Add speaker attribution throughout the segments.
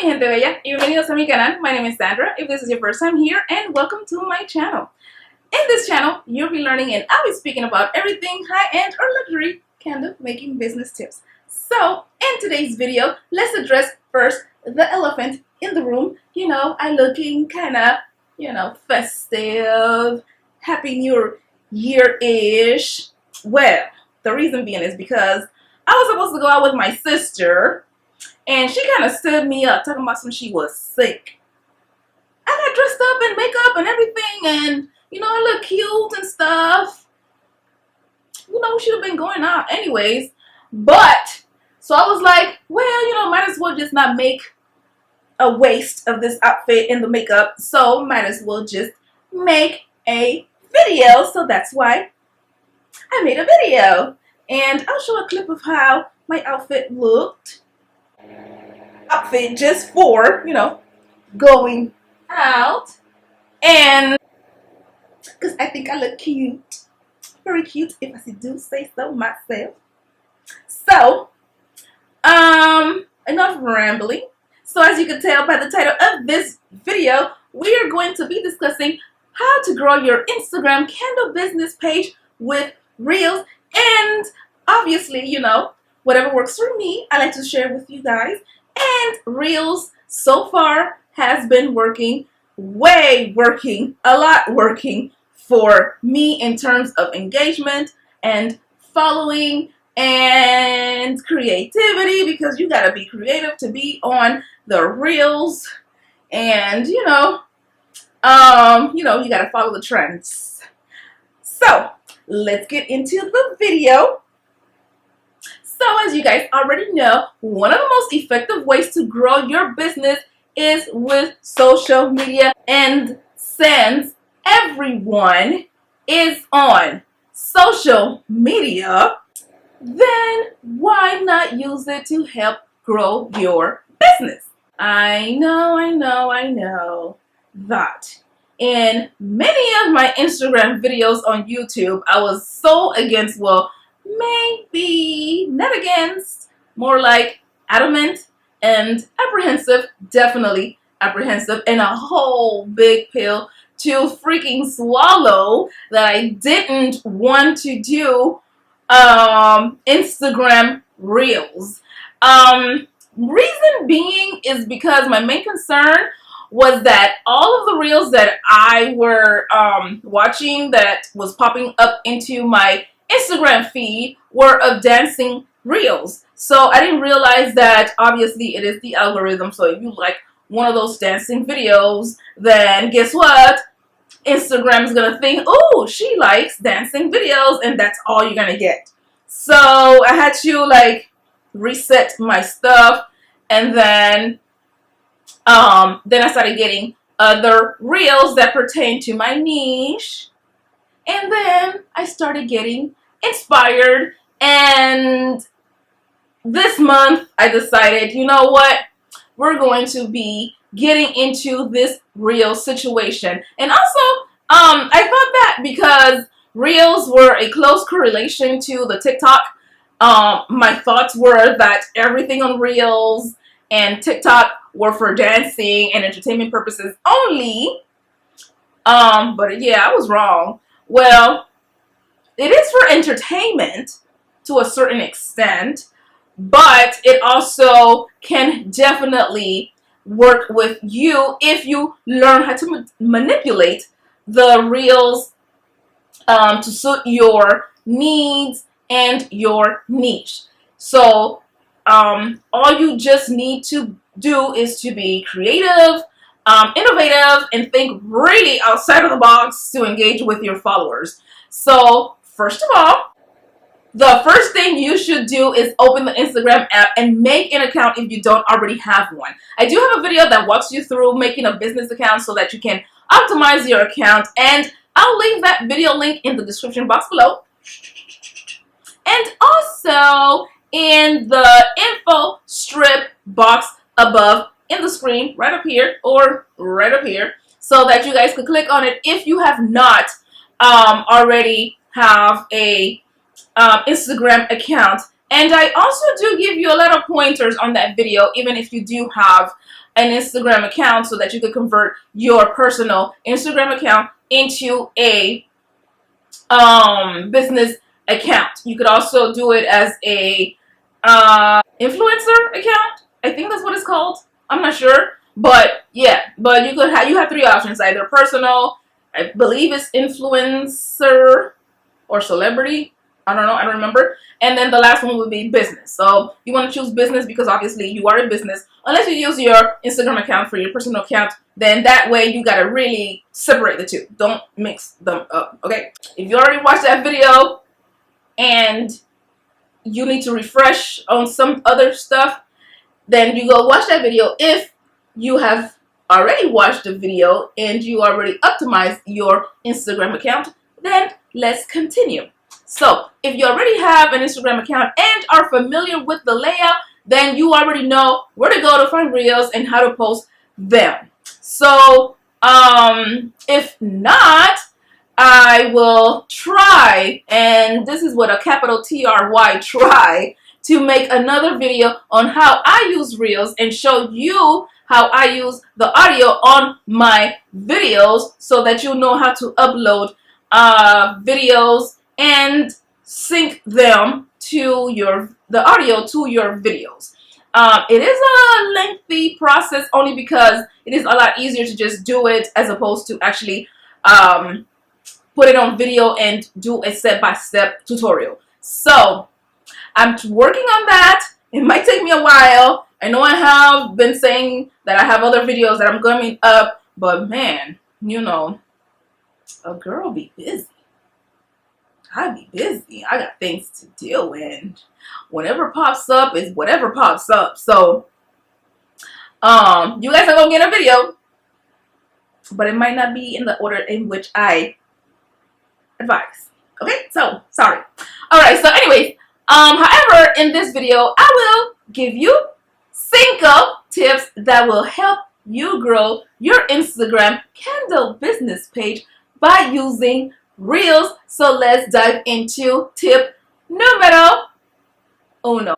Speaker 1: mi gente bella y bienvenidos a mi canal. My name is Sandra if this is your first time here, and welcome to my channel. In this channel, you'll be learning and I'll be speaking about everything high-end or luxury candle making business tips. So, in today's video, let's address first the elephant in the room. You know, I'm looking kind of, festive, happy new year-ish. Well, the reason being is because I was supposed to go out with my sister, and she kind of stood me up, talking about some she was sick. I got dressed up in makeup and everything, and, I look cute and stuff. We should have been going out anyways. But, so I was like, well, might as well just not make a waste of this outfit in the makeup. So, might as well just make a video. So, that's why I made a video. And I'll show a clip of how my outfit looked. Outfit just for, going out. And because I think I look cute. Very cute, if I do say so myself. So, enough rambling. So as you can tell by the title of this video, we are going to be discussing how to grow your Instagram candle business page with Reels. And obviously, whatever works for me, I like to share with you guys. And Reels so far has been working, a lot working for me in terms of engagement and following and creativity, because you gotta be creative to be on the Reels, and you gotta follow the trends. So let's get into the video. So as you guys already know, one of the most effective ways to grow your business is with social media, and since everyone is on social media, then why not use it to help grow your business? I know that in many of my Instagram videos on YouTube, I was so against, maybe not against, more like adamant and apprehensive, definitely apprehensive, and a whole big pill to freaking swallow that I didn't want to do Instagram Reels. Reason being is because my main concern was that all of the Reels that I were watching that was popping up into my Instagram feed were of dancing Reels. So I didn't realize that obviously it is the algorithm. So if you like one of those dancing videos, then guess what? Instagram is gonna think, oh, she likes dancing videos, and that's all you're gonna get. So I had to reset my stuff, and then I started getting other Reels that pertain to my niche, and then I started getting inspired. And this month I decided, you know what, we're going to be getting into this Reel situation. And also, I thought that because Reels were a close correlation to the TikTok, my thoughts were that everything on Reels and TikTok were for dancing and entertainment purposes only. But yeah, I was wrong. Well, it is for entertainment to a certain extent, but it also can definitely work with you if you learn how to manipulate the Reels to suit your needs and your niche. So all you just need to do is to be creative, innovative, and think really outside of the box to engage with your followers. So first of all, the first thing you should do is open the Instagram app and make an account if you don't already have one. I do have a video that walks you through making a business account so that you can optimize your account, and I'll leave that video link in the description box below. And also in the info strip box above in the screen, right up here or right up here, so that you guys could click on it if you have not already have a Instagram account. And I also do give you a lot of pointers on that video, even if you do have an Instagram account, so that you could convert your personal Instagram account into a business account. You could also do it as a influencer account. I think that's what it's called. I'm not sure, but yeah. But you have three options: either personal, I believe it's influencer, or celebrity. I don't know. I don't remember. And then the last one would be business. So you want to choose business because obviously you are in business. Unless you use your Instagram account for your personal account, then that way you got to really separate the two. Don't mix them up, okay? If you already watched that video and you need to refresh on some other stuff, then you go watch that video. If you have already watched the video and you already optimized your Instagram account, then let's continue. So if you already have an Instagram account and are familiar with the layout, then you already know where to go to find reels and how to post them. So if not, I will try, and this is what a capital TRY, try to make another video on how I use reels and show you how I use the audio on my videos, so that you know how to upload videos and sync them to the audio to your videos. It is a lengthy process, only because it is a lot easier to just do it as opposed to actually put it on video and do a step-by-step tutorial. So I'm working on that. It might take me a while. I know I have been saying that I have other videos that I'm coming up, but man, you know, a girl be busy. I be busy. I got things to deal with. Whatever pops up is whatever pops up. So you guys are gonna get a video, but it might not be in the order in which I advise. Okay, so sorry. All right, so anyways, however, in this video I will give you 5 tips that will help you grow your Instagram candle business page by using reels. So let's dive into tip numero 1.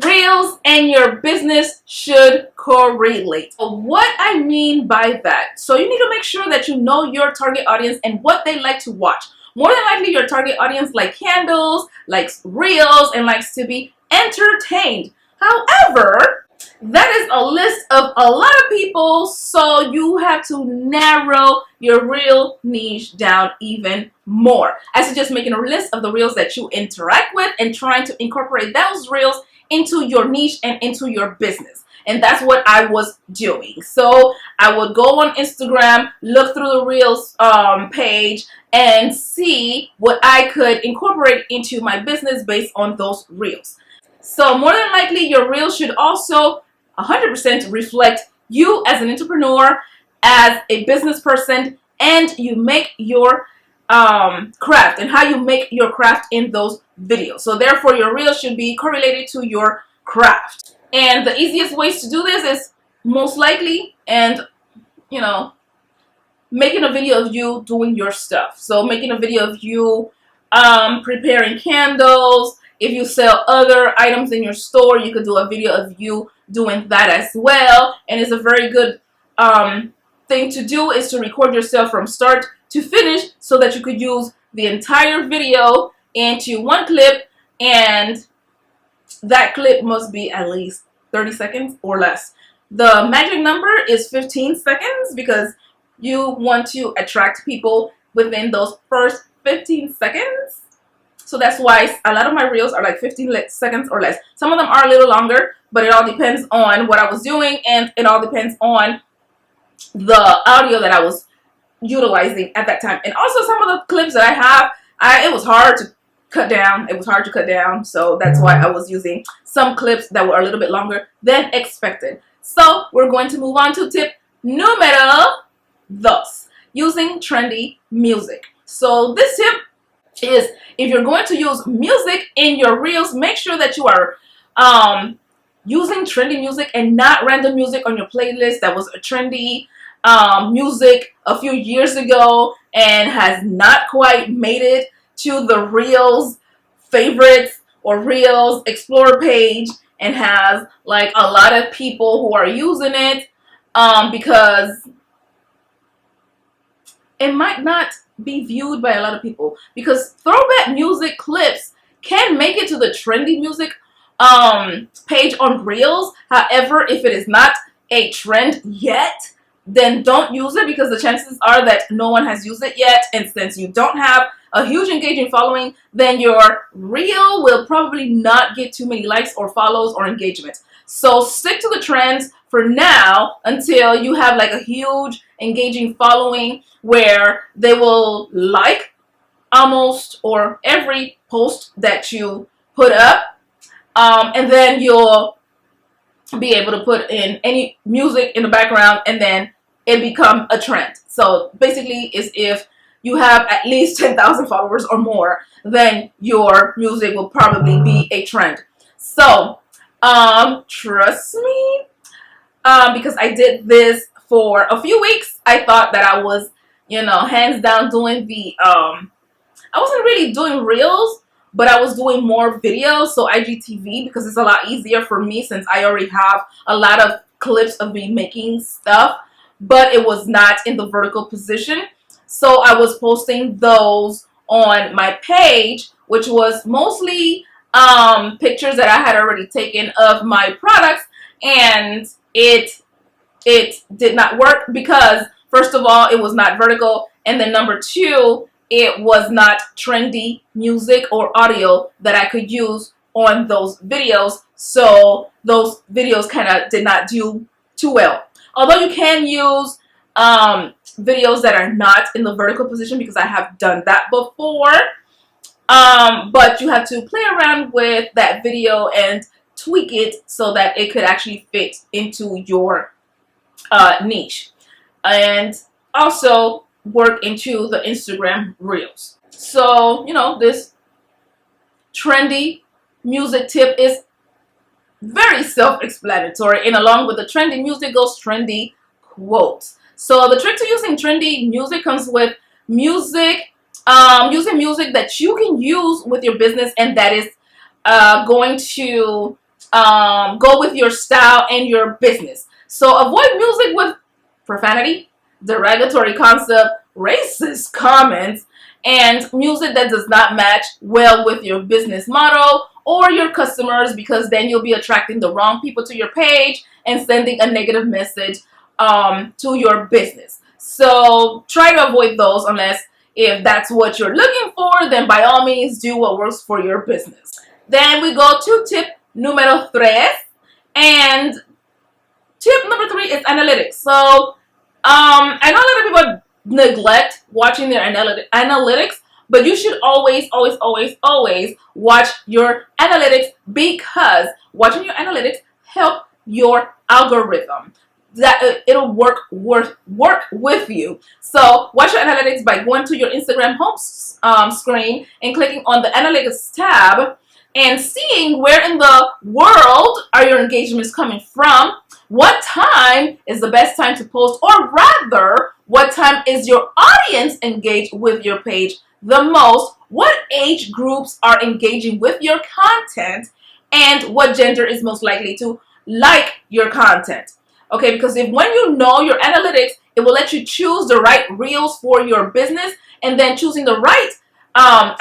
Speaker 1: Reels and your business should correlate. So what I mean by that, so you need to make sure that you know your target audience and what they like to watch. More than likely, your target audience like candles, likes reels, and likes to be entertained. However, that is a list of a lot of people, so you have to narrow your reel niche down even more. I suggest making a list of the reels that you interact with and trying to incorporate those reels into your niche and into your business. And that's what I was doing. So I would go on Instagram, look through the reels page, and see what I could incorporate into my business based on those reels. So more than likely, your reels should also 100% reflect you as an entrepreneur, as a business person, and you make your craft and how you make your craft in those videos. So therefore, your reels should be correlated to your craft. And the easiest ways to do this is most likely, and you know, making a video of you doing your stuff. So making a video of you preparing candles. If you sell other items in your store, you could do a video of you doing that as well. And it's a very good thing to do, is to record yourself from start to finish, so that you could use the entire video into one clip, and that clip must be at least 30 seconds or less. The magic number is 15 seconds because you want to attract people within those first 15 seconds. So that's why a lot of my reels are like 15 seconds or less. Some of them are a little longer, but it all depends on what I was doing, and it all depends on the audio that I was utilizing at that time. And also some of the clips that I have, it was hard to cut down. It was hard to cut down, so that's why I was using some clips that were a little bit longer than expected. So we're going to move on to tip numero 2, using trendy music. So this tip is, if you're going to use music in your reels, make sure that you are using trendy music and not random music on your playlist that was a trendy music a few years ago and has not quite made it to the reels favorites or Reels Explorer page and has like a lot of people who are using it, because it might not be viewed by a lot of people, because throwback music clips can make it to the trendy music page on Reels. However, if it is not a trend yet, then don't use it, because the chances are that no one has used it yet, and since you don't have a huge engaging following, then your reel will probably not get too many likes or follows or engagement. So stick to the trends for now until you have like a huge engaging following where they will like almost or every post that you put up, and then you'll be able to put in any music in the background, and then it become a trend. So basically, is if you have at least 10,000 followers or more, then your music will probably be a trend. So trust me, because I did this for a few weeks, I thought that I was, hands down doing the I wasn't really doing reels, but I was doing more videos, so IGTV, because it's a lot easier for me since I already have a lot of clips of me making stuff, but it was not in the vertical position. So I was posting those on my page, which was mostly pictures that I had already taken of my products, and it did not work because, first of all, it was not vertical, and then number two, it was not trendy music or audio that I could use on those videos. So those videos kind of did not do too well. Although you can use videos that are not in the vertical position, because I have done that before. But you have to play around with that video and tweak it so that it could actually fit into your niche. And also work into the Instagram Reels. So, this trendy music tip is very self-explanatory, and along with the trendy music goes trendy quotes. So the trick to using trendy music comes with music, using music that you can use with your business, and that is going to go with your style and your business. So avoid music with profanity, derogatory concept, racist comments, and music that does not match well with your business model or your customers, because then you'll be attracting the wrong people to your page and sending a negative message to your business. So try to avoid those, unless if that's what you're looking for, then by all means do what works for your business. Then we go to tip número 3, and tip number 3 is analytics. So I know a lot of people neglect watching their analytics, but you should always watch your analytics, because watching your analytics help your algorithm. That it'll work with you. So watch your analytics by going to your Instagram home screen and clicking on the analytics tab and seeing where in the world are your engagements coming from. What time is the best time to post, or rather, what time is your audience engaged with your page the most? What age groups are engaging with your content, and what gender is most likely to like your content? Okay, because when you know your analytics, it will let you choose the right reels for your business, and then choosing the right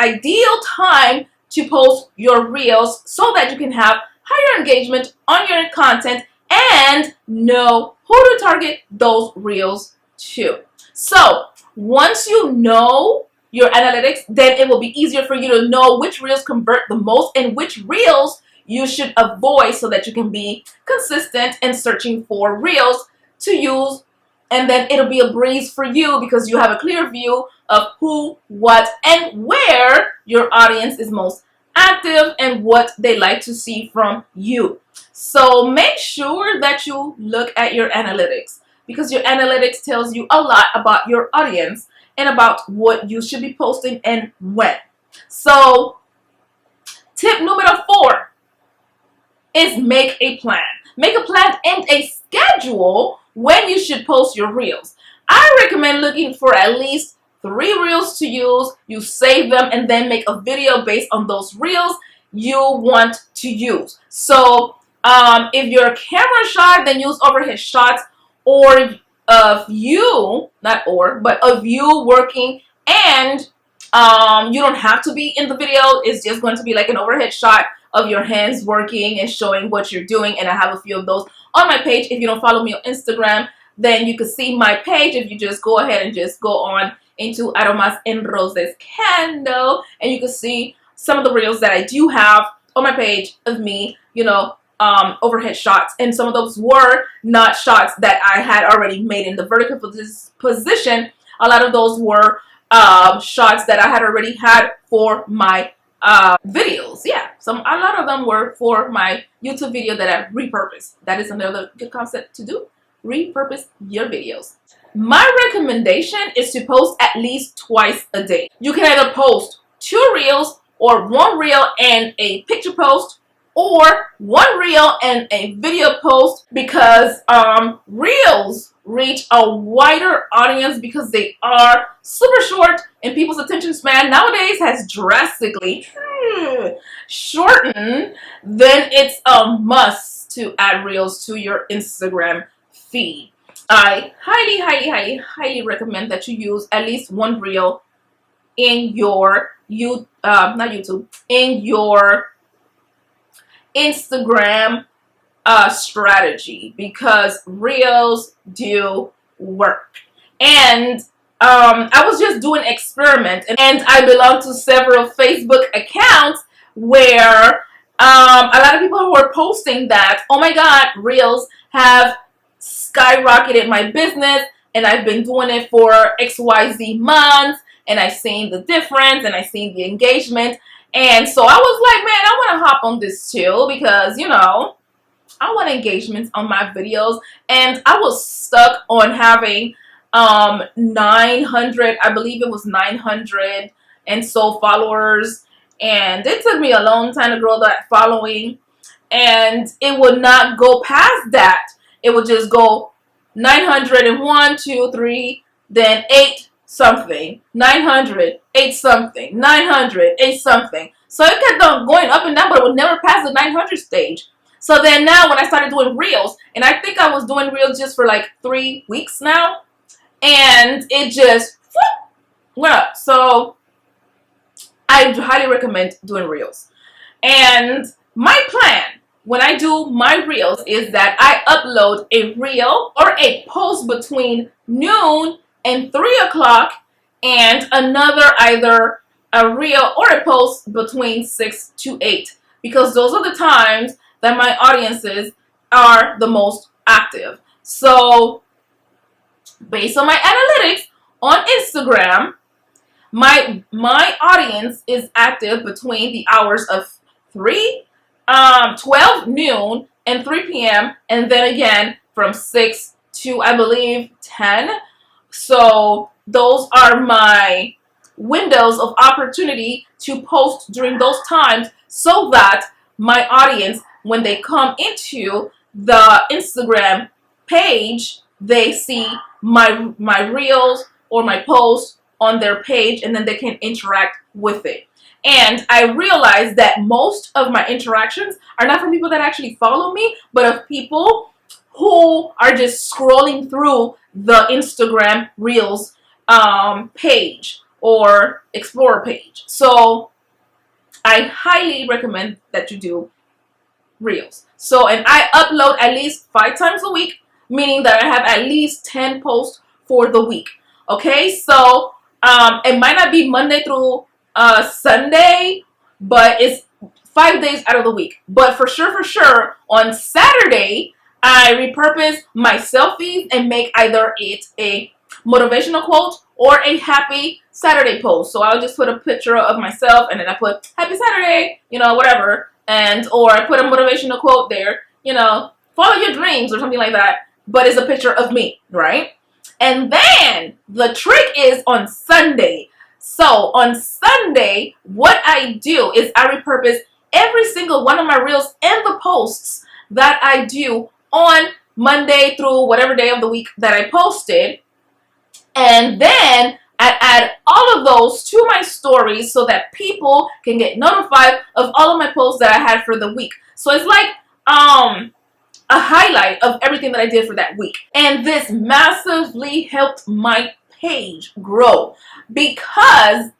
Speaker 1: ideal time to post your reels so that you can have higher engagement on your content and know who to target those reels to. So once you know your analytics, then it will be easier for you to know which reels convert the most and which reels you should avoid, so that you can be consistent in searching for reels to use, and then it'll be a breeze for you because you have a clear view of who, what, and where your audience is most active and what they like to see from you. So make sure that you look at your analytics, because your analytics tells you a lot about your audience and about what you should be posting and when. So tip número 4 is make a plan. Make a plan and a schedule when you should post your reels. I recommend looking for at least 3 reels to use. You save them and then make a video based on those reels. you want to use. So if you're camera shy, then use overhead shots, or of you, not or, but of you working, and you don't have to be in the video. It's just going to be like an overhead shot of your hands working and showing what you're doing. And I have a few of those on my page. If you don't follow me on Instagram, then you can see my page. If you just go ahead and just go on into Aromas en Roses Candle, and you can see some of the reels that I do have on my page of me, you know, overhead shots. And some of those were not shots that I had already made in the vertical position. A lot of those were shots that I had already had for my videos. Yeah, a lot of them were for my YouTube video that I repurposed. That is another good concept to do. Repurpose your videos. My recommendation is to post at least twice a day. You can either post 2 reels or 1 reel and a picture post, or 1 reel and a video post, because reels reach a wider audience because they are super short, and people's attention span nowadays has drastically shortened. Then it's a must to add reels to your Instagram feed. I highly recommend that you use at least 1 reel in your in your Instagram strategy, because reels do work. And I was just doing an experiment, and I belong to several Facebook accounts where a lot of people were posting that, oh my god, reels have skyrocketed my business, and I've been doing it for XYZ months, and I've seen the difference, and I've seen the engagement. And so I was like, man, I want to hop on this too, because, you know, I want engagements on my videos. And I was stuck on having 900, I believe it was 900 and so followers. And it took me a long time to grow that following. And it would not go past that. It would just go 901, 2, 3, then 8 something, 900, 8 something, 900, 8 something. So it kept on going up and down, but it would never pass the 900 stage. So then now when I started doing reels, and I think I was doing reels just for like 3 weeks now, and it just went up. So I highly recommend doing reels. And my plan when I do my reels is that I upload a reel or a post between noon and 3 o'clock, and another either a reel or a post between 6 to 8, because those are the times that my audiences are the most active. So based on my analytics on Instagram, my audience is active between the hours of 12 noon and 3 p.m. and then again from 6 to, I believe, 10. So those are my windows of opportunity to post during those times, so that my audience, when they come into the Instagram page, they see my reels or my posts on their page, and then they can interact with it. And I realized that most of my interactions are not from people that actually follow me, but of people who are just scrolling through the Instagram Reels page or Explorer page. So I highly recommend that you do Reels. So, and I upload at least 5 times a week, meaning that I have at least 10 posts for the week. Okay, so it might not be Monday through Sunday, but it's 5 days out of the week. But for sure, on Saturday, I repurpose my selfies and make either it a motivational quote or a happy Saturday post. So I'll just put a picture of myself, and then I put happy Saturday, you know, whatever. And, or I put a motivational quote there, you know, follow your dreams or something like that. But it's a picture of me, right? And then the trick is on Sunday. So on Sunday, what I do is I repurpose every single one of my reels and the posts that I do on Monday through whatever day of the week that I posted. And then I add all of those to my stories so that people can get notified of all of my posts that I had for the week. So it's like a highlight of everything that I did for that week. And this massively helped my page grow, because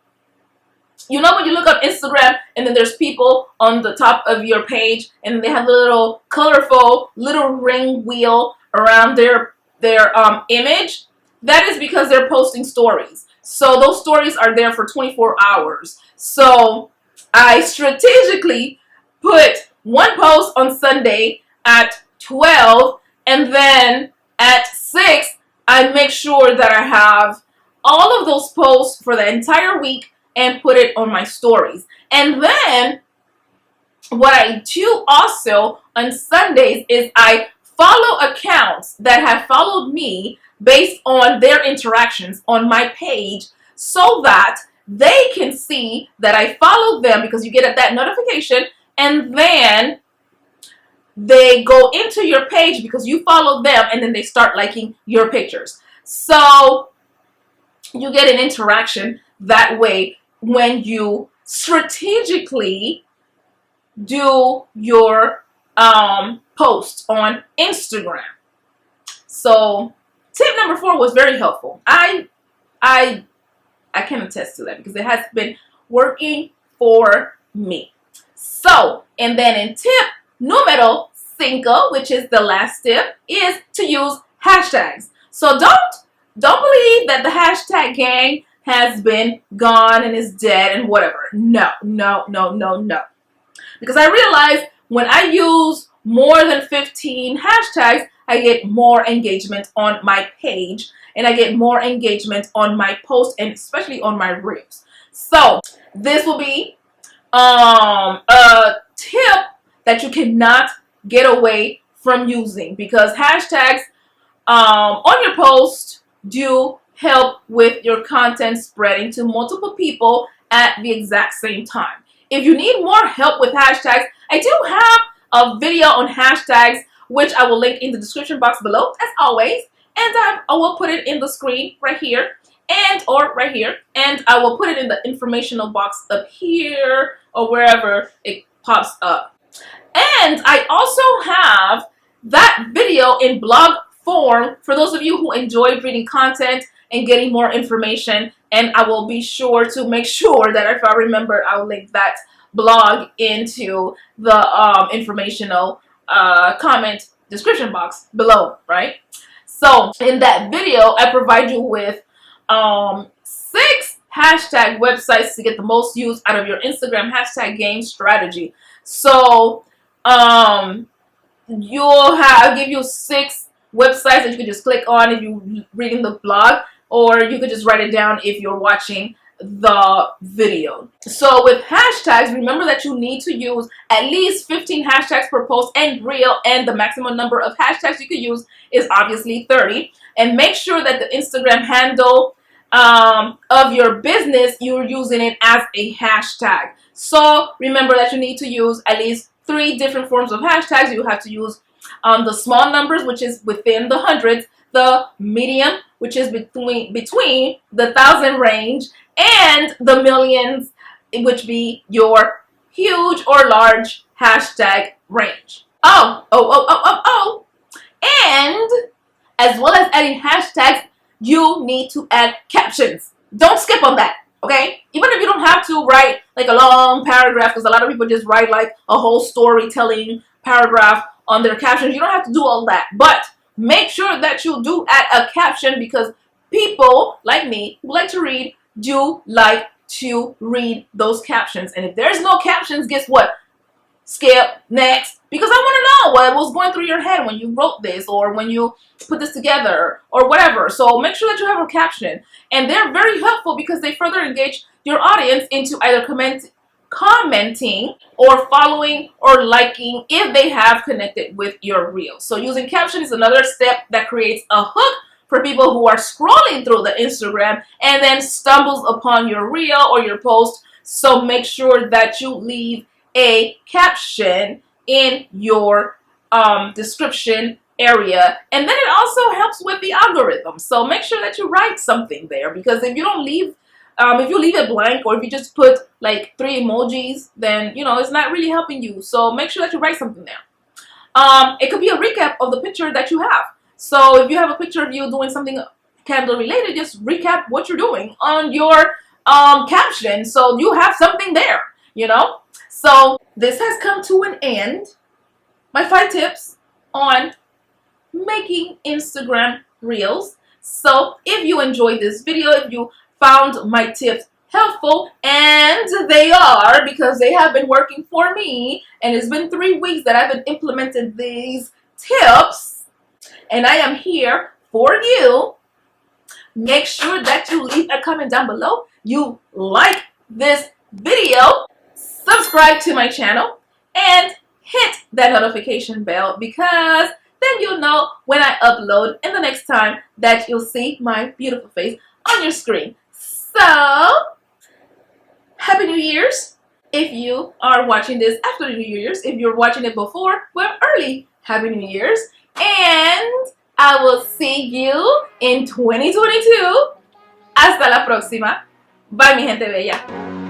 Speaker 1: you know when you look up Instagram and then there's people on the top of your page and they have a little colorful little ring wheel around their image? That is because they're posting stories. So those stories are there for 24 hours. So I strategically put one post on Sunday at 12, and then at 6 I make sure that I have all of those posts for the entire week and put it on my stories. And then what I do also on Sundays is I follow accounts that have followed me based on their interactions on my page, so that they can see that I followed them, because you get that notification, and then they go into your page because you follow them, and then they start liking your pictures. So you get an interaction that way when you strategically do your post on Instagram. So tip number 4 was very helpful. I can attest to that because it has been working for me. So, and then in tip numero 5, which is the last tip, is to use hashtags. So don't believe that the hashtag gang has been gone and is dead and whatever. No. Because I realize when I use more than 15 hashtags, I get more engagement on my page, and I get more engagement on my post, and especially on my reels. So this will be a tip that you cannot get away from using, because hashtags on your post do help with your content spreading to multiple people at the exact same time. If you need more help with hashtags, I do have a video on hashtags, which I will link in the description box below, as always, and I will put it in the screen right here, or right here, and I will put it in the informational box up here or wherever it pops up. And I also have that video in blog form for those of you who enjoy reading content and getting more information, and I will be sure to make sure that if I remember, I'll link that blog into the informational comment description box below, right? So in that video, I provide you with 6 hashtag websites to get the most use out of your Instagram hashtag game strategy. So I'll give you 6 websites that you can just click on if you're reading the blog, or you could just write it down if you're watching the video. So with hashtags, remember that you need to use at least 15 hashtags per post and reel, and the maximum number of hashtags you can use is obviously 30. And make sure that the Instagram handle of your business, you're using it as a hashtag. So remember that you need to use at least 3 different forms of hashtags. You have to use the small numbers, which is within the hundreds, the medium, which is between the 1,000 range, and the millions, which be your huge or large hashtag range. And as well as adding hashtags, you need to add captions. Don't skip on that, okay? Even if you don't have to write like a long paragraph, because a lot of people just write like a whole storytelling paragraph on their captions. You don't have to do all that, but make sure that you do add a caption, because people like me who like to read do like to read those captions. And if there's no captions, guess what? Skip, next, because I want to know what was going through your head when you wrote this, or when you put this together, or whatever. So make sure that you have a caption, and they're very helpful because they further engage your audience into either commenting or following or liking if they have connected with your reel. So using caption is another step that creates a hook for people who are scrolling through the Instagram and then stumbles upon your reel or your post. So make sure that you leave a caption in your description area, and then it also helps with the algorithm. So make sure that you write something there, because if you don't leave, if you leave it blank, or if you just put like 3 emojis, then you know it's not really helping you. So make sure that you write something there. It could be a recap of the picture that you have. So if you have a picture of you doing something candle related, just recap what you're doing on your caption, so you have something there, you know. So this has come to an end. My 5 tips on making Instagram reels. So if you enjoyed this video, if you found my tips helpful, and they are, because they have been working for me, and it's been 3 weeks that I've been implementing these tips, and I am here for you. Make sure that you leave a comment down below, you like this video, subscribe to my channel, and hit that notification bell, because then you'll know when I upload, and the next time that you'll see my beautiful face on your screen. So, Happy New Year's if you are watching this after the New Year's. If you're watching it before, well, early Happy New Year's. And I will see you in 2022. Hasta la próxima. Bye, mi gente bella.